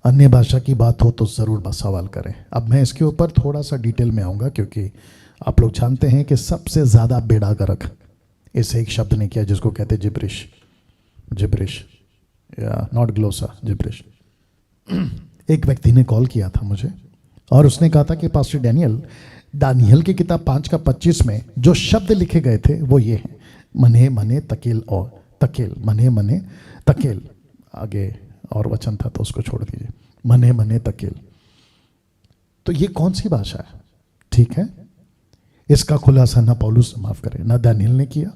अन्य भाषा की बात हो तो ज़रूर सवाल करें। अब मैं इसके ऊपर थोड़ा सा डिटेल में आऊँगा, क्योंकि आप लोग जानते हैं कि सबसे ज़्यादा बेड़ा गर्क इसे एक शब्द ने किया जिसको कहते हैं जिब्रिश। जिब्रिश या नॉट ग्लोसा, जिब्रिश। एक व्यक्ति ने कॉल किया था मुझे और उसने कहा था कि पास्टर डैनियल, दानियल की किताब 5:25 में जो शब्द लिखे गए थे वो ये हैं, मने मने तकेल और तकेल, मने मने तकेल। आगे और वचन था तो उसको छोड़ दीजिए, मने मने तकेल। तो ये कौन सी भाषा है? ठीक है, इसका खुलासा ना पौलुस, माफ करें, ना दानियल ने किया,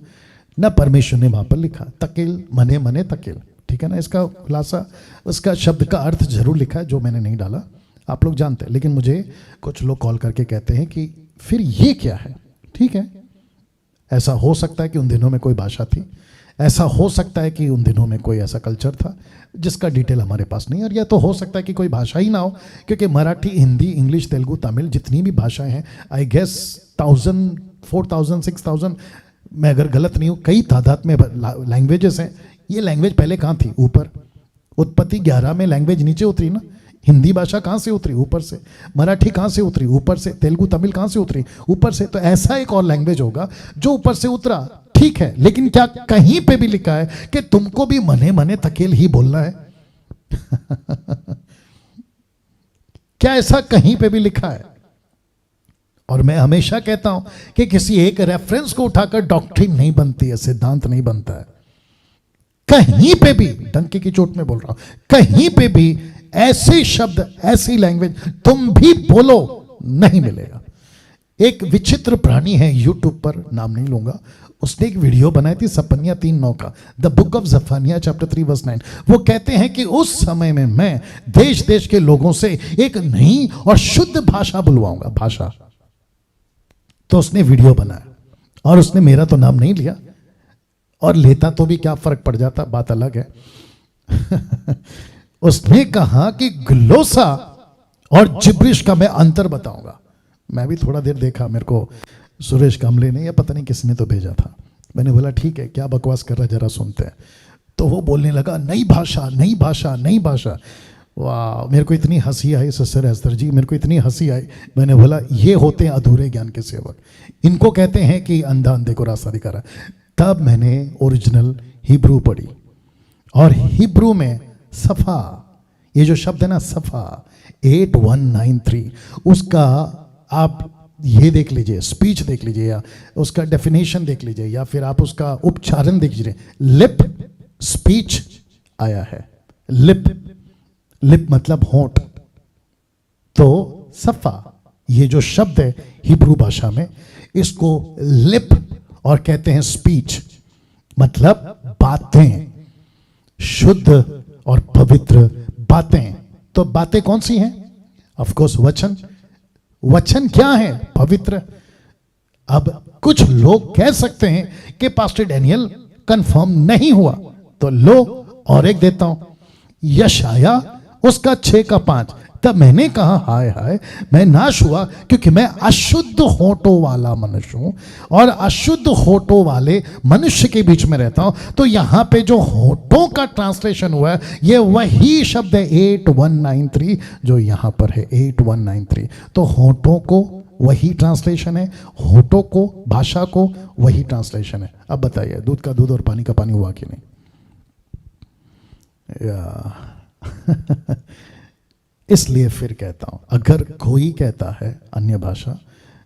ना परमेश्वर ने वहां पर लिखा। तकेल, मने मने तकेल, ठीक है ना। इसका खुलासा, उसका शब्द का अर्थ जरूर लिखा है जो मैंने नहीं डाला, आप लोग जानते हैं। लेकिन मुझे कुछ लोग कॉल करके कहते हैं कि फिर ये क्या है? ठीक है, ऐसा हो सकता है कि उन दिनों में कोई भाषा थी, ऐसा हो सकता है कि उन दिनों में कोई ऐसा कल्चर था जिसका डिटेल हमारे पास नहीं, और यह तो हो सकता है कि कोई भाषा ही ना हो, क्योंकि मराठी, हिंदी, इंग्लिश, तेलुगु, तमिल, जितनी भी भाषाएं हैं, आई गेस 1000, 4000, 6000, मैं अगर गलत नहीं हूँ, कई तादाद में लैंग्वेजेस हैं। ये लैंग्वेज पहले कहाँ थी? ऊपर। उत्पत्ति 11 में लैंग्वेज नीचे उतरी ना। हिंदी भाषा कहाँ से उतरी? ऊपर से। मराठी कहाँ से उतरी? ऊपर से। तेलुगु, तमिल कहाँ से उतरी? ऊपर से। तो ऐसा एक और लैंग्वेज होगा जो ऊपर से उतरा, ठीक है। लेकिन क्या कहीं पे भी लिखा है कि तुमको भी मने मने तकेल ही बोलना है? क्या ऐसा कहीं पे भी लिखा है? और मैं हमेशा कहता हूं कि किसी एक रेफरेंस को उठाकर डॉक्ट्रिन नहीं बनती है, सिद्धांत नहीं बनता है। कहीं पे भी, डंके की चोट में बोल रहा हूं, कहीं पे भी ऐसे शब्द, ऐसी लैंग्वेज तुम भी बोलो, नहीं मिलेगा। एक विचित्र प्राणी है यूट्यूब पर, नाम नहीं लूंगा, उसने एक वीडियो बनाई थी सपनिया 3:9 का, the book of Zephaniah chapter 3 verse 9। वो कहते हैं कि उस समय में मैं देश देश के लोगों से एक नई और शुद्ध भाषा बुलवाऊंगा। भाषा तो उसने वीडियो बनाया और उसने मेरा तो नाम नहीं लिया, और लेता तो भी क्या फर्क पड़ जाता, बात अलग है। उसने कहा कि ग्लोसा और जिब्रिश का मैं अंतर बताऊंगा। मैं भी थोड़ा देर देखा, मेरे को सुरेश कामले ने या पता नहीं किसने तो भेजा था। मैंने बोला ठीक है, क्या बकवास कर रहा है, जरा सुनते हैं। तो वो बोलने लगा नई भाषा, नई भाषा, नई भाषा। वाह, मेरे को इतनी हंसी आई सिस्टर एस्तर जी, मेरे को इतनी हंसी आई। मैंने बोला ये होते हैं अधूरे ज्ञान के सेवक, इनको कहते हैं कि अंधा अंधे को रास्ता दिखा रहा। तब मैंने ओरिजिनल हिब्रू पढ़ी, और हिब्रू में सफा, ये जो शब्द है ना सफा, 8193, उसका आप ये देख लीजिए, स्पीच देख लीजिए, या उसका डेफिनेशन देख लीजिए, या फिर आप उसका उच्चारण देख लीजिए। लिप, स्पीच आया है। लिप, लिप मतलब होंठ, तो सफा ये जो शब्द है हिब्रू भाषा में, इसको लिप और कहते हैं स्पीच, मतलब बातें, शुद्ध और पवित्र बातें। तो बातें कौन सी हैं? ऑफ कोर्स वचन। वचन क्या है? पवित्र। अब कुछ लोग कह सकते हैं कि पास्टर डैनियल कंफर्म नहीं हुआ, तो लो और एक देता हूं, यशाया उसका 6:5। तब मैंने कहा हाय हाय, मैं नाश हुआ, क्योंकि मैं अशुद्ध होठों वाला मनुष्य हूं, और अशुद्ध होठों वाले मनुष्य के बीच में रहता हूं। तो यहां पे जो होठों का ट्रांसलेशन हुआ है, ये वही शब्द है 8193 जो यहां पर है 8193। तो होठों को वही ट्रांसलेशन है, होठों को, भाषा को वही ट्रांसलेशन है। अब बताइए, दूध का दूध और पानी का पानी हुआ कि नहीं? इसलिए फिर कहता हूं, अगर कोई कहता है अन्य भाषा,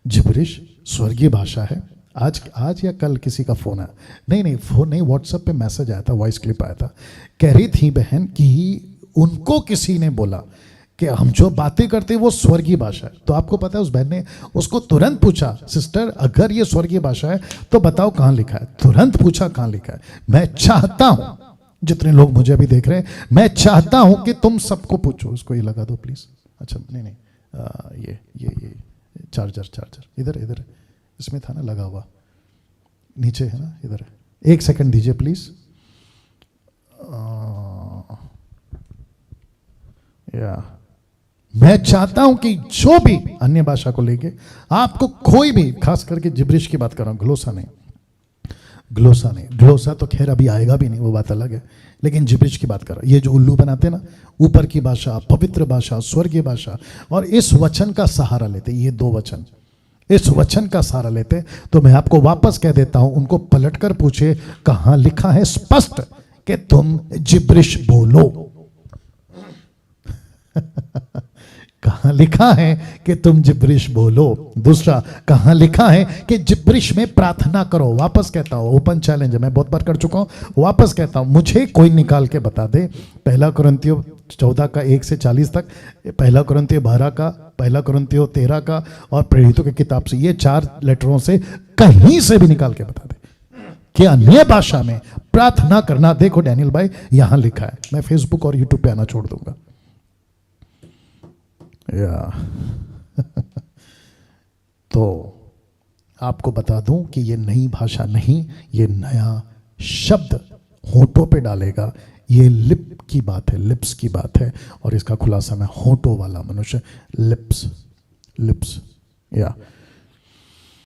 जिब्रिश स्वर्गीय भाषा है, आज या कल किसी का फोन आया, नहीं फोन नहीं, व्हाट्सएप पे मैसेज आया था, वॉइस क्लिप आया था, कह रही थी बहन कि उनको किसी ने बोला कि हम जो बातें करते हैं वो स्वर्गीय भाषा है। तो आपको पता है, उस बहन ने उसको तुरंत पूछा, सिस्टर अगर ये स्वर्गीय भाषा है तो बताओ कहाँ लिखा है। तुरंत पूछा कहाँ लिखा है। मैं चाहता हूं, जितने लोग मुझे अभी देख रहे हैं, मैं चाहता हूं कि तुम सबको पूछो। उसको ये लगा दो प्लीज। अच्छा नहीं, ये चार्जर इधर इसमें था ना लगा हुआ, नीचे है ना, इधर है। एक सेकंड दीजिए प्लीज। मैं चाहता हूं कि जो भी अन्य भाषा को लेके आपको, कोई भी, खास करके जिब्रिश की बात कर रहा हूं, ग्लोसा नहीं, ग्लोसा नहीं, ग्लोसा तो खैर अभी आएगा भी नहीं, वो बात अलग है, लेकिन जिब्रिश की बात कर रहा। ये जो उल्लू बनाते ना, ऊपर की भाषा, पवित्र भाषा, स्वर्गीय भाषा, और इस वचन का सहारा लेते, ये दो वचन, इस वचन का सहारा लेते। तो मैं आपको वापस कह देता हूं, उनको पलटकर पूछे कहां लिखा है स्पष्ट कि तुम जिब्रिश बोलो। कहां लिखा है कि तुम जिब्रिश बोलो। दूसरा, कहां लिखा है कि जिब्रिश में प्रार्थना करो। वापस कहता हूं, ओपन चैलेंज है, मैं बहुत बार कर चुका हूं, वापस कहता हूं, मुझे कोई निकाल के बता दे, 1 कुरिन्थियों 14 का 1 से 40 तक, 1 कुरिन्थियों 12 का, 1 कुरिन्थियों 13 का, और प्रेरितों की किताब से, ये 4 लेटरों से कहीं से भी निकाल के बता दे कि अन्य भाषा में प्रार्थना करना। देखो डैनियल भाई, यहां लिखा है। मैं फेसबुक और यूट्यूब पे आना छोड़ दूंगा। तो आपको बता दूं कि ये नई भाषा नहीं, ये नया शब्द होठों पे डालेगा। ये लिप की बात है, लिप्स की बात है, और इसका खुलासा मैं होठों वाला मनुष्य, लिप्स, लिप्स, या